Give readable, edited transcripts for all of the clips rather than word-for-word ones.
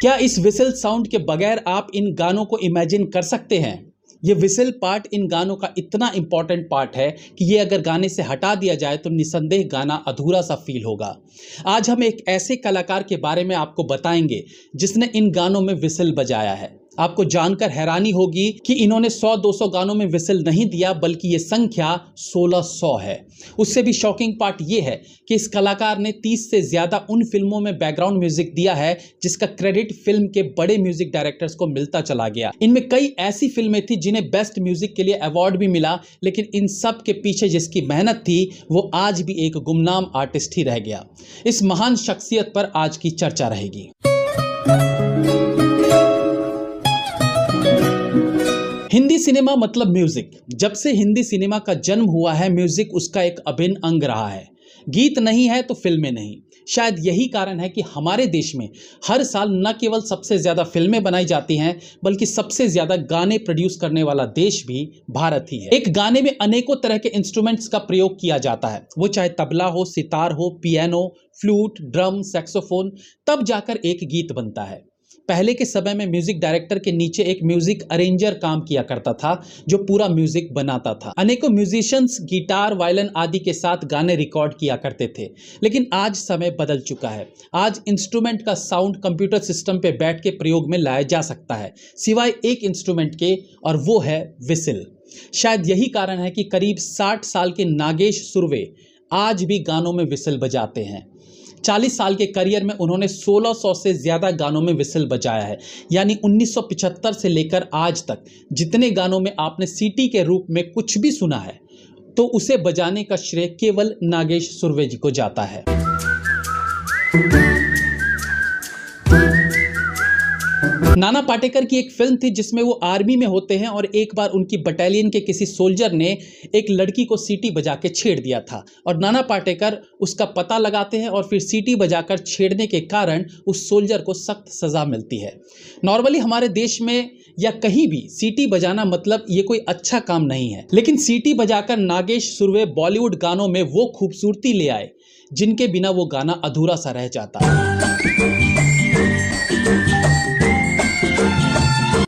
क्या इस whistle sound के बगैर आप इन गानों को इमेजिन कर सकते हैं? ये विसल पार्ट इन गानों का इतना इंपॉर्टेंट पार्ट है कि ये अगर गाने से हटा दिया जाए तो निसंदेह गाना अधूरा सा फील होगा। आज हम एक ऐसे कलाकार के बारे में आपको बताएंगे जिसने इन गानों में विसल बजाया है। आपको जानकर हैरानी होगी कि इन्होंने 100-200 गानों में विसल नहीं दिया, बल्कि ये संख्या 1600 है। उससे भी शॉकिंग पार्ट ये है कि इस कलाकार ने 30 से ज्यादा उन फिल्मों में बैकग्राउंड म्यूजिक दिया है जिसका क्रेडिट फिल्म के बड़े म्यूजिक डायरेक्टर्स को मिलता चला गया। इनमें कई ऐसी फिल्में थी जिन्हें बेस्ट म्यूजिक के लिए अवार्ड भी मिला, लेकिन इन सब के पीछे जिसकी मेहनत थी वो आज भी एक गुमनाम आर्टिस्ट ही रह गया। इस महान शख्सियत पर आज की चर्चा रहेगी। हिंदी सिनेमा मतलब म्यूजिक। जब से हिंदी सिनेमा का जन्म हुआ है, म्यूजिक उसका एक अभिन्न अंग रहा है। गीत नहीं है तो फिल्में नहीं। शायद यही कारण है कि हमारे देश में हर साल न केवल सबसे ज्यादा फिल्में बनाई जाती हैं, बल्कि सबसे ज्यादा गाने प्रोड्यूस करने वाला देश भी भारत ही है। एक गाने में अनेकों तरह के इंस्ट्रूमेंट्स का प्रयोग किया जाता है, वो चाहे तबला हो, सितार हो, पियानो, फ्लूट, ड्रम, सैक्सोफोन, तब जाकर एक गीत बनता है। पहले के समय में म्यूजिक डायरेक्टर के नीचे एक म्यूजिक अरेंजर काम किया करता था जो पूरा म्यूजिक बनाता था। अनेकों म्यूजिशियंस गिटार, वायलिन आदि के साथ गाने रिकॉर्ड किया करते थे, लेकिन आज समय बदल चुका है। आज इंस्ट्रूमेंट का साउंड कंप्यूटर सिस्टम पे बैठ के प्रयोग में लाया जा सकता है, सिवाय एक इंस्ट्रूमेंट के, और वो है विसिल। शायद यही कारण है कि करीब 60 साल के नागेश सुरवे आज भी गानों में विसिल बजाते हैं। 40 साल के करियर में उन्होंने 1600 से ज़्यादा गानों में विसिल बजाया है। यानी 1975 से लेकर आज तक जितने गानों में आपने सीटी के रूप में कुछ भी सुना है, तो उसे बजाने का श्रेय केवल नागेश सुरवे जी को जाता है। नाना पाटेकर की एक फिल्म थी जिसमें वो आर्मी में होते हैं और एक बार उनकी बटालियन के किसी सोल्जर ने एक लड़की को सीटी बजा के छेड़ दिया था और नाना पाटेकर उसका पता लगाते हैं और फिर सीटी बजाकर छेड़ने के कारण उस सोल्जर को सख्त सजा मिलती है। नॉर्मली हमारे देश में या कहीं भी सीटी बजाना मतलब ये कोई अच्छा काम नहीं है, लेकिन सीटी बजाकर नागेश सुरवे बॉलीवुड गानों में वो खूबसूरती ले आए जिनके बिना वो गाना अधूरा सा रह जाता।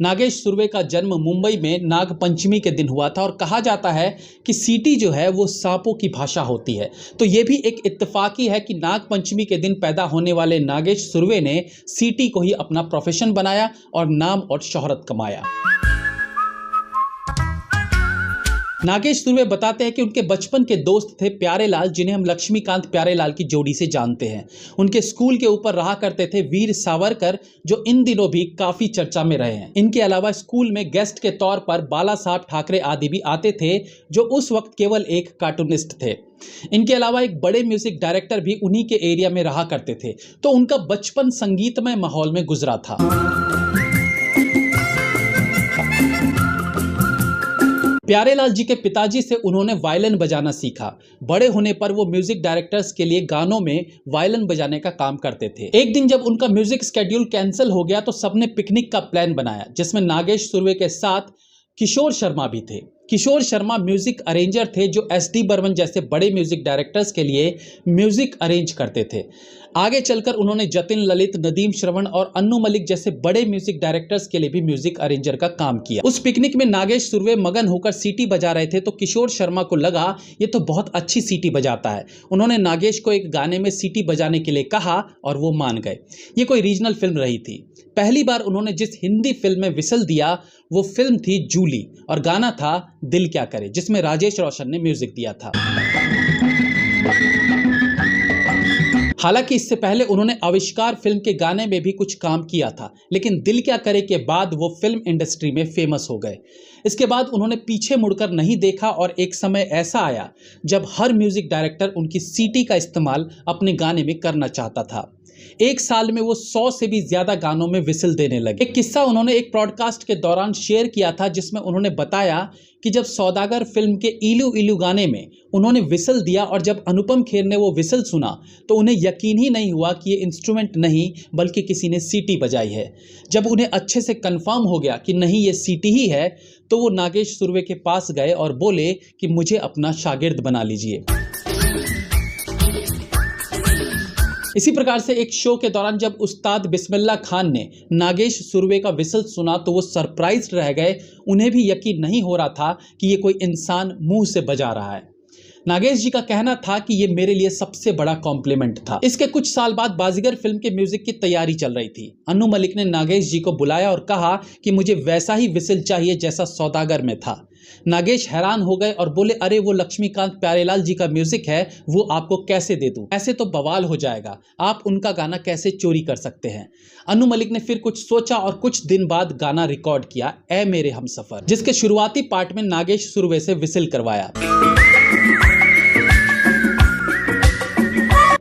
नागेश सुरवे का जन्म मुंबई में नाग पंचमी के दिन हुआ था और कहा जाता है कि सीटी जो है वो सांपों की भाषा होती है। तो ये भी एक इत्तेफाकी है कि नाग पंचमी के दिन पैदा होने वाले नागेश सुरवे ने सीटी को ही अपना प्रोफेशन बनाया और नाम और शोहरत कमाया। नागेश सुरवे बताते हैं कि उनके बचपन के दोस्त थे प्यारेलाल, जिन्हें हम लक्ष्मीकांत प्यारेलाल की जोड़ी से जानते हैं। उनके स्कूल के ऊपर रहा करते थे वीर सावरकर, जो इन दिनों भी काफी चर्चा में रहे हैं। इनके अलावा स्कूल में गेस्ट के तौर पर बाला साहब ठाकरे आदि भी आते थे, जो उस वक्त केवल एक कार्टूनिस्ट थे। इनके अलावा एक बड़े म्यूजिक डायरेक्टर भी उन्हीं के एरिया में रहा करते थे, तो उनका बचपन संगीतमय माहौल में गुजरा था। प्यारेलाल जी के पिताजी से उन्होंने वायलिन बजाना सीखा। बड़े होने पर वो म्यूजिक डायरेक्टर्स के लिए गानों में वायलिन बजाने का काम करते थे। एक दिन जब उनका म्यूजिक स्केड्यूल कैंसिल हो गया तो सबने पिकनिक का प्लान बनाया, जिसमें नागेश सुरवे के साथ किशोर शर्मा भी थे। किशोर शर्मा म्यूजिक अरेंजर थे जो एस.डी. बर्मन जैसे बड़े म्यूजिक डायरेक्टर्स के लिए म्यूजिक अरेंज करते थे। आगे चलकर उन्होंने जतिन ललित, नदीम श्रवण और अन्नू मलिक जैसे बड़े म्यूजिक डायरेक्टर्स के लिए भी म्यूजिक अरेंजर का काम किया। उस पिकनिक में नागेश सुरवे मगन होकर सीटी बजा रहे थे तो किशोर शर्मा को लगा ये तो बहुत अच्छी सीटी बजाता है। उन्होंने नागेश को एक गाने में सीटी बजाने के लिए कहा और वो मान गए। ये कोई रीजनल फिल्म रही थी। पहली बार उन्होंने जिस हिंदी फिल्म में विसल दिया वो फिल्म थी जूली और गाना था दिल क्या करे, जिसमें राजेश रोशन ने म्यूजिक दिया था। हालांकि इससे पहले उन्होंने आविष्कार फिल्म के गाने में भी कुछ काम किया था, लेकिन दिल क्या करे के बाद वो फिल्म इंडस्ट्री में फेमस हो गए। इसके बाद उन्होंने पीछे मुड़कर नहीं देखा और एक समय ऐसा आया जब हर म्यूजिक डायरेक्टर उनकी सीटी का इस्तेमाल अपने गाने में करना चाहता था। एक साल में वो 100 से भी ज्यादा गानों में विसिल देने लगे। एक किस्सा उन्होंने एक पॉडकास्ट के दौरान शेयर किया था जिसमें उन्होंने बताया कि जब सौदागर फिल्म के इलू इलू गाने में उन्होंने विसिल दिया और जब अनुपम खेर ने वो विसिल सुना तो उन्हें यकीन ही नहीं हुआ कि ये इंस्ट्रूमेंट नहीं बल्कि किसी ने सीटी बजाई है। जब उन्हें अच्छे से कंफर्म हो गया कि नहीं ये सीटी ही है तो वो नागेश सुरवे के पास गए और बोले कि मुझे अपना शागिर्द बना लीजिए। इसी प्रकार से एक शो के दौरान जब उस्ताद बिस्मिल्लाह खान ने नागेश सुरवे का विसल सुना तो वो सरप्राइज्ड रह गए। उन्हें भी यकीन नहीं हो रहा था कि ये कोई इंसान मुंह से बजा रहा है। नागेश जी का कहना था कि ये मेरे लिए सबसे बड़ा कॉम्प्लीमेंट था। इसके कुछ साल बाद बाजीगर फिल्म के म्यूजिक की तैयारी चल रही थी। अन्नू मलिक ने नागेश जी को बुलाया और कहा कि मुझे वैसा ही विसल चाहिए जैसा सौदागर में था। नागेश हैरान हो गए और बोले, अरे वो लक्ष्मीकांत प्यारेलाल जी का म्यूजिक है, वो आपको कैसे दे दूं? ऐसे तो बवाल हो जाएगा, आप उनका गाना कैसे चोरी कर सकते हैं? अन्नू मलिक ने फिर कुछ सोचा और कुछ दिन बाद गाना रिकॉर्ड किया, ए मेरे हमसफर, जिसके शुरुआती पार्ट में नागेश सुरवे से विसल करवाया।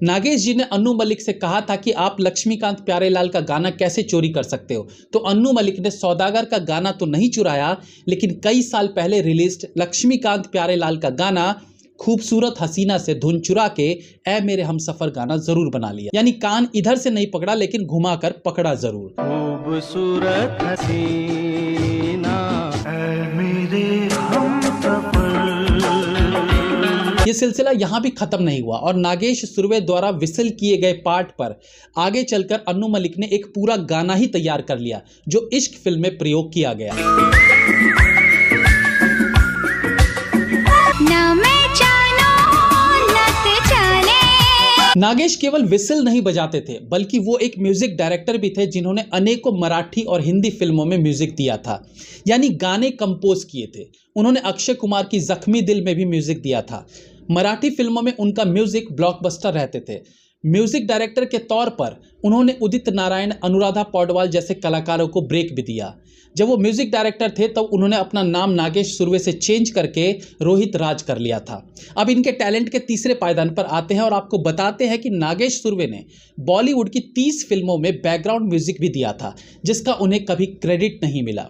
नागेश जी ने अन्नू मलिक से कहा था कि आप लक्ष्मीकांत प्यारेलाल का गाना कैसे चोरी कर सकते हो? तो अन्नू मलिक ने सौदागर का गाना तो नहीं चुराया, लेकिन कई साल पहले रिलीज्ड लक्ष्मीकांत प्यारेलाल का गाना खूबसूरत हसीना से धुन चुरा के ए मेरे हमसफर गाना जरूर बना लिया। यानी कान इधर से नहीं पकड़ा, लेकिन घुमाकर पकड़ा जरूर। खूबसूरत हसीना ए मेरे हमसफर। ये सिलसिला यहाँ भी खत्म नहीं हुआ और नागेश सुरवे द्वारा विसल किए गए पार्ट पर आगे चलकर अन्नू मलिक ने एक पूरा गाना ही तैयार कर लिया, जो इश्क फिल्म में प्रयोग किया गया। नागेश केवल विसल नहीं बजाते थे, बल्कि वो एक म्यूजिक डायरेक्टर भी थे जिन्होंने अनेकों मराठी और हिंदी फिल्मों में म्यूजिक दिया था, यानी गाने कंपोज किए थे। उन्होंने अक्षय कुमार की जख्मी दिल में भी म्यूजिक दिया था। मराठी फिल्मों में उनका म्यूजिक ब्लॉकबस्टर रहते थे। म्यूजिक डायरेक्टर के तौर पर उन्होंने उदित नारायण, अनुराधा पौडवाल जैसे कलाकारों को ब्रेक भी दिया। जब वो म्यूजिक डायरेक्टर थे तब उन्होंने अपना नाम नागेश सुरवे से चेंज करके रोहित राज कर लिया था। अब इनके टैलेंट के तीसरे पायदान पर आते हैं और आपको बताते हैं कि नागेश सुरवे ने बॉलीवुड की 30 फिल्मों में बैकग्राउंड म्यूजिक भी दिया था, जिसका उन्हें कभी क्रेडिट नहीं मिला।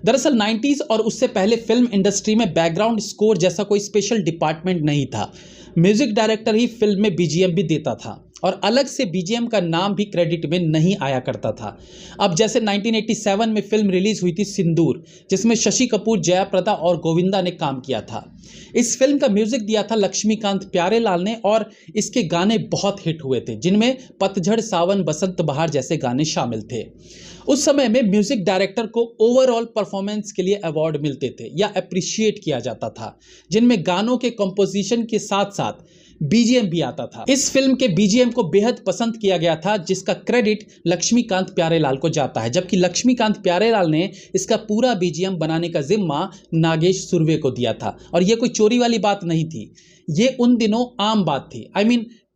दरअसल 90s और उससे पहले फिल्म इंडस्ट्री में बैकग्राउंड स्कोर जैसा कोई स्पेशल डिपार्टमेंट नहीं था। म्यूजिक डायरेक्टर ही फिल्म में बीजीएम भी देता था और अलग से बीजीएम का नाम भी क्रेडिट में नहीं आया करता था। अब जैसे 1987 में फिल्म रिलीज हुई थी सिंदूर, जिसमें शशि कपूर, जयाप्रदा और गोविंदा ने काम किया था। इस फिल्म का म्यूजिक दिया था लक्ष्मीकांत प्यारेलाल ने और इसके गाने बहुत हिट हुए थे, जिनमें पतझड़, सावन, बसंत बहार जैसे गाने शामिल थे। उस समय में म्यूजिक डायरेक्टर को ओवरऑल परफॉर्मेंस के लिए अवार्ड मिलते थे या अप्रिशिएट किया जाता था, जिनमें गानों के कंपोजिशन के साथ साथ बीजीएम भी आता था। इस फिल्म के बीजीएम को बेहद पसंद किया गया था, जिसका क्रेडिट लक्ष्मीकांत प्यारेलाल को जाता है, जबकि लक्ष्मीकांत प्यारेलाल ने इसका पूरा बीजीएम बनाने का जिम्मा नागेश सुरवे को दिया था। और यह कोई चोरी वाली बात नहीं थी, ये उन दिनों आम बात थी।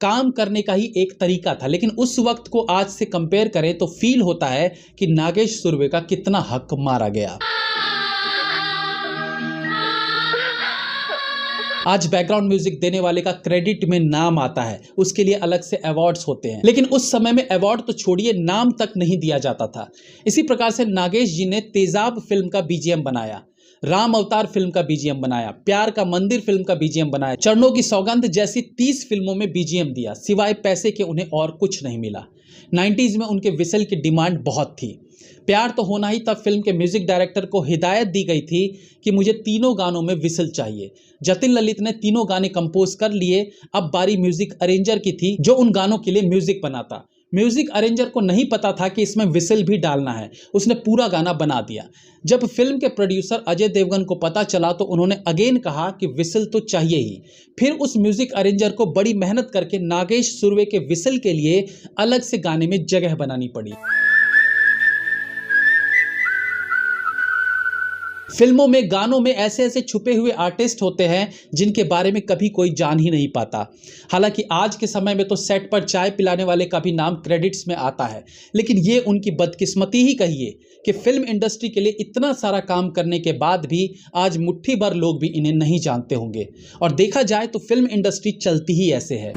काम करने का ही एक तरीका था, लेकिन उस वक्त को आज से कंपेयर करें तो फील होता है कि नागेश सुरवे का कितना हक मारा गया। आज बैकग्राउंड म्यूजिक देने वाले का क्रेडिट में नाम आता है, उसके लिए अलग से अवार्ड्स होते हैं, लेकिन उस समय में अवार्ड तो छोड़िए, नाम तक नहीं दिया जाता था। इसी प्रकार से नागेश जी ने तेजाब फिल्म का बीजीएम बनाया, राम अवतार फिल्म का बीजीएम बनाया, प्यार का मंदिर फिल्म का बीजीएम बनाया, चरणों की सौगंध जैसी 30 फिल्मों में बीजीएम दिया। सिवाय पैसे के उन्हें और कुछ नहीं मिला। 90s में उनके विसल की डिमांड बहुत थी। प्यार तो होना ही तब फिल्म के म्यूजिक डायरेक्टर को हिदायत दी गई थी कि मुझे तीनों गानों में विसल चाहिए। जतिन ललित ने तीनों गाने कंपोज कर लिए। अब बारी म्यूजिक अरेंजर की थी, जो उन गानों के लिए म्यूजिक बनाता। म्यूजिक अरेंजर को नहीं पता था कि इसमें विसल भी डालना है, उसने पूरा गाना बना दिया। जब फिल्म के प्रोड्यूसर अजय देवगन को पता चला तो उन्होंने अगेन कहा कि विसल तो चाहिए ही। फिर उस म्यूजिक अरेंजर को बड़ी मेहनत करके नागेश सुरवे के विसल के लिए अलग से गाने में जगह बनानी पड़ी। फिल्मों में, गानों में ऐसे ऐसे छुपे हुए आर्टिस्ट होते हैं जिनके बारे में कभी कोई जान ही नहीं पाता। हालांकि आज के समय में तो सेट पर चाय पिलाने वाले का भी नाम क्रेडिट्स में आता है, लेकिन ये उनकी बदकिस्मती ही कहिए कि फिल्म इंडस्ट्री के लिए इतना सारा काम करने के बाद भी आज मुट्ठी भर लोग भी इन्हें नहीं जानते होंगे। और देखा जाए तो फिल्म इंडस्ट्री चलती ही ऐसे है।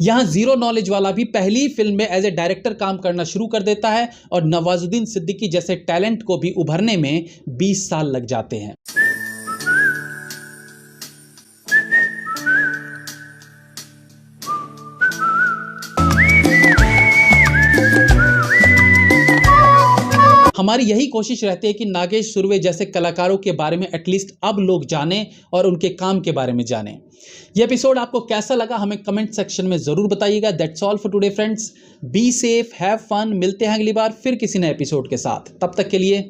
यहाँ जीरो नॉलेज वाला भी पहली फिल्म में एज ए डायरेक्टर काम करना शुरू कर देता है और नवाजुद्दीन सिद्दीकी जैसे टैलेंट को भी उभरने में 20 साल लग जाते हैं। हमारी यही कोशिश रहती है कि नागेश सुरवे जैसे कलाकारों के बारे में एटलीस्ट अब लोग जानें और उनके काम के बारे में जानें। यह एपिसोड आपको कैसा लगा हमें कमेंट सेक्शन में ज़रूर बताइएगा। That's all for today friends, be safe, have fun. मिलते हैं अगली बार फिर किसी नए एपिसोड के साथ, तब तक के लिए।